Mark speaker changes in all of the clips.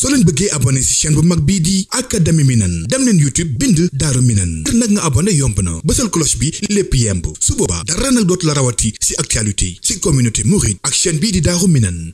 Speaker 1: soo leen bëggee abonné ci chaîne bu mag bii di Académie Minane dem leen YouTube bind Daaru Minane ngir nag nga abonné yomb na bësal cloche bi lépp yemb su boobaa dara nag dootu la rawati ci actualité ci communauté mouride ak chaîne bii di Daaru Minane.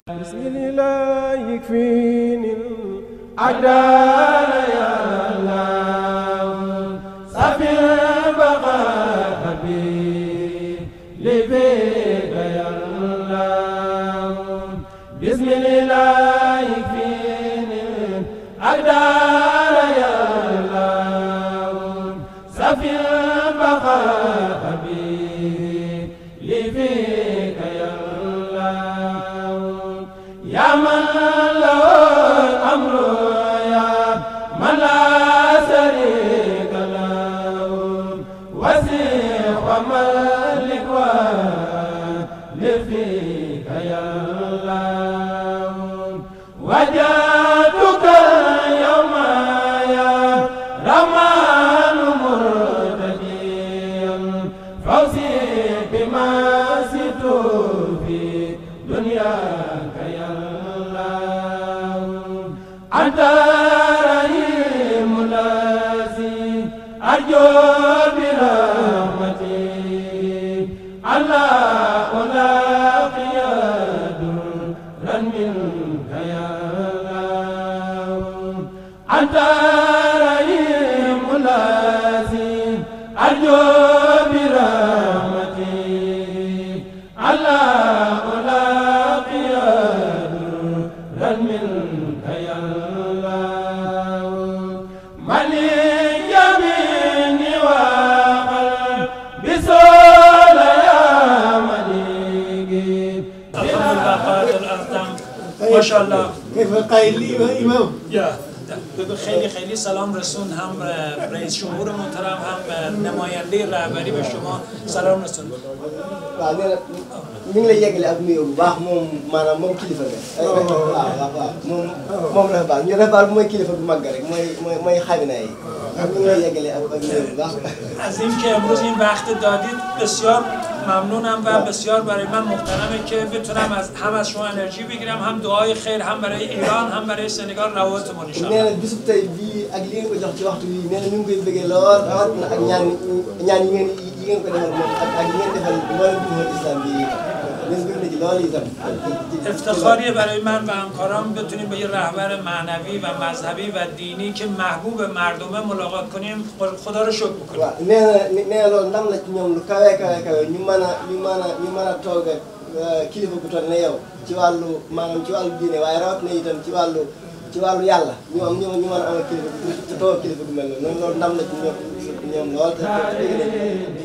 Speaker 2: ما شاء الله
Speaker 3: كيف قايلي امام
Speaker 2: يا خیلی سلام رسون هم رئیس جمهور محترم هم نماینده رهبری به شما سلام رسون
Speaker 3: waaw nee na mi ngi lay yeggale ak nuyoo bu baax moom maanaam moom kilifa ga waaw moom dafa baax ñu dafa baax mooy kilifa bu mag rek mooy xamina yi mi ngi lay yeggale ak nuyoo bu baax
Speaker 2: از اینکه امروز این وقت دادید بسیار ممنونم و بسیار برای من محترمه که بتونم هم از شما انرژی بگیرم هم دعای خیر هم برای ایران هم برای سنگال روابطمون ان شاء الله.
Speaker 3: nee na bisub tey bii ak li ngeen ko jox ci waxtu bii nee na mi ngi koy bëggee lool rawatina ak ñaan yi ngeen ko defal moom ak yi ngeen defal mboolem bi islam bi ngeen bëgg na ci lool itam.
Speaker 2: افتخاریه برای من و همکاران بتونیم با یه رهبر معنوی و مذهبی و دینی که محبوب مردمه ملاقات کنیم خدا رو شکر بکنیم.
Speaker 3: waaw nee na loolu ndam la ci ñoom lu kawe ñu mën a toog ak kilifa bu toll ne yow ci wàllu maanaam ci wàllu diine waaye rawatina itam ci wàllu yàlla ñu mën a am kilifa ci toog kilifa bu mel noonu loolu ndam la ci ñoom lool te dégg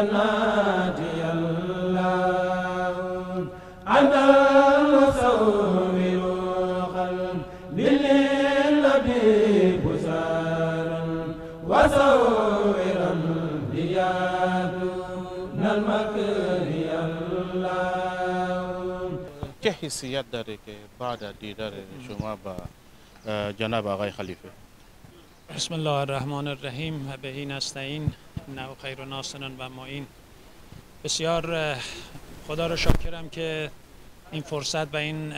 Speaker 4: جنات الله كحسيات دارك بعد ديدار شما با جناب آقای خلیفه.
Speaker 2: بسم الله الرحمن الرحیم و بهی نستعین انه خیر ناصر و معین. بسیار خدا را شاکرم که این فرصت و این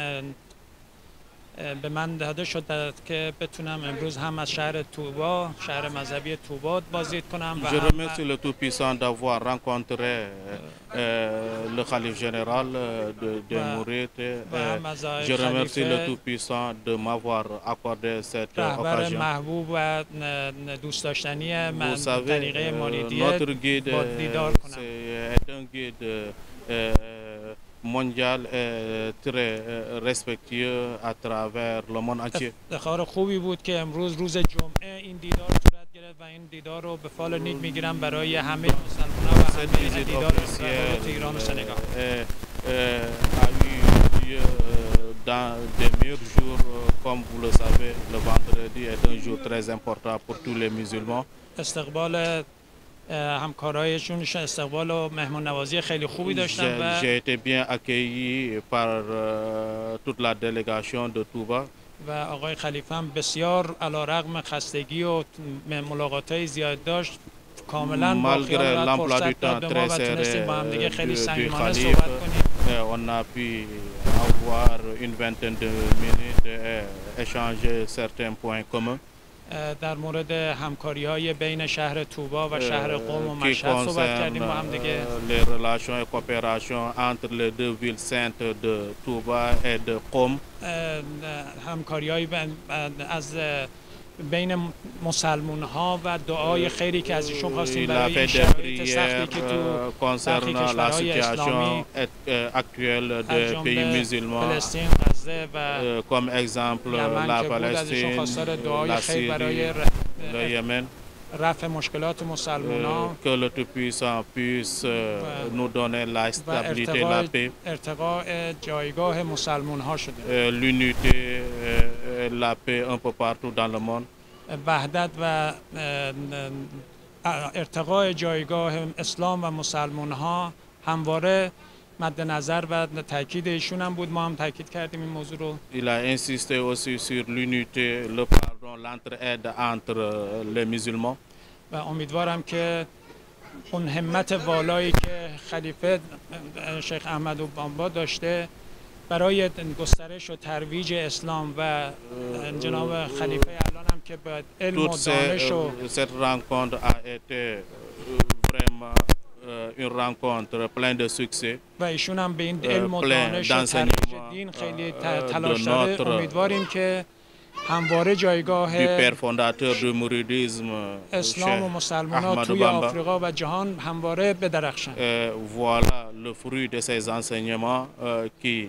Speaker 2: به من داده شد که بتونم امروز هم از شهر توبا، شهر مذهبی توبا بازدید کنم.
Speaker 4: Je remercie le Tout-Puissant d'avoir rencontré le Khalif général de Mourides. Je remercie le Tout-Puissant de m'avoir accordé cette occasion.
Speaker 2: محبوب و دوست داشتنی من طریقه موریدیه
Speaker 4: notre guide
Speaker 2: دیدار کنم.
Speaker 4: est un guide mondial très respectueux à travers le monde entier.
Speaker 2: افتخار خوبی بود که امروز روز جمعه این دیدار صورت گرفت و این دیدار رو به فال نیک میگیرم برای همه مسلمان‌ها و همه دیدار ایران و سنگال.
Speaker 4: A eu lieu dans des meilleurs jours, comme vous le savez, le vendredi est un jour très important pour tous les musulmans.
Speaker 2: استقبال همکارایشون استقبال و مهمان نوازی خیلی خوبی داشتن و
Speaker 4: j'ai été bien accueilli par toute la délégation de Touba.
Speaker 2: و آقای خلیفه هم بسیار علیرغم خستگی و ملاقات‌های زیاد داشت کاملا با خیال راحت فرصت داد به ما و تونستیم با هم دیگه خیلی صمیمانه صحبت کنیم.
Speaker 4: On a pu avoir une vingtaine de minutes et échanger certains points communs.
Speaker 2: در مورد همکاری‌های بین شهر توبا و شهر قم و مشهد صحبت کردیم با هم دیگه.
Speaker 4: Les relations et coopérations entre les deux villes saintes de Touba et de Qom.
Speaker 2: همکاری‌های از بین مسلمان‌ها و دعای خیری که از ایشون خواستیم برای این شرایط سختی که تو برخی کشورهای اسلامی
Speaker 4: actuelle des pays musulmans,
Speaker 2: فلسطین، غزه و
Speaker 4: comme exemple la Palestine, la Syrie, le Yémen.
Speaker 2: رفع مشکلات مسلمان‌ها
Speaker 4: que le Tout-Puissant puisse nous donner la stabilité et la paix.
Speaker 2: ارتقاء جایگاه مسلمان‌ها شده.
Speaker 4: L'unité, la paix un peu partout dans le monde.
Speaker 2: وحدت و ارتقاء جایگاه اسلام و مسلمان‌ها همواره مد نظر و تاکید ایشون هم بود. ما هم تاکید کردیم این موضوع رو.
Speaker 4: Il a insisté aussi sur l'unité, le pardon, l'entraide entre les musulmans.
Speaker 2: و امیدوارم که اون همت والایی که خلیفه شیخ احمد بامبا داشته برای گسترش و ترویج اسلام و جناب خلیفه الان هم که به علم و دانش و
Speaker 4: cette rencontre a été vraiment une rencontre pleine de succès.
Speaker 2: و ایشون هم به این علم و دانش و ترویج دین خیلی تلاش داره. امیدواریم که همواره جایگاه اسلام و مسلمان‌ها توی آفریقا و جهان همواره بدرخشند.
Speaker 4: Voilà le fruit de ces enseignements qui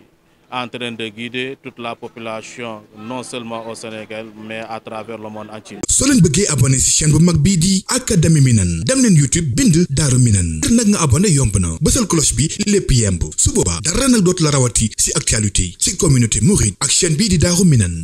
Speaker 4: en train de guider toute la population non seulement au Sénégal mais à travers le monde entier.
Speaker 1: soo leen bëggee abonné ci chaîne bu mag bii di Académie Minane dem leen YouTube bind Daaru Minane ngir nag nga abonné yomb na bësal cloche bi lépp yemb su boobaa dara nag dootu la rawati ci actualité ci communauté mouride ak chaîne bii di Daaru Minane.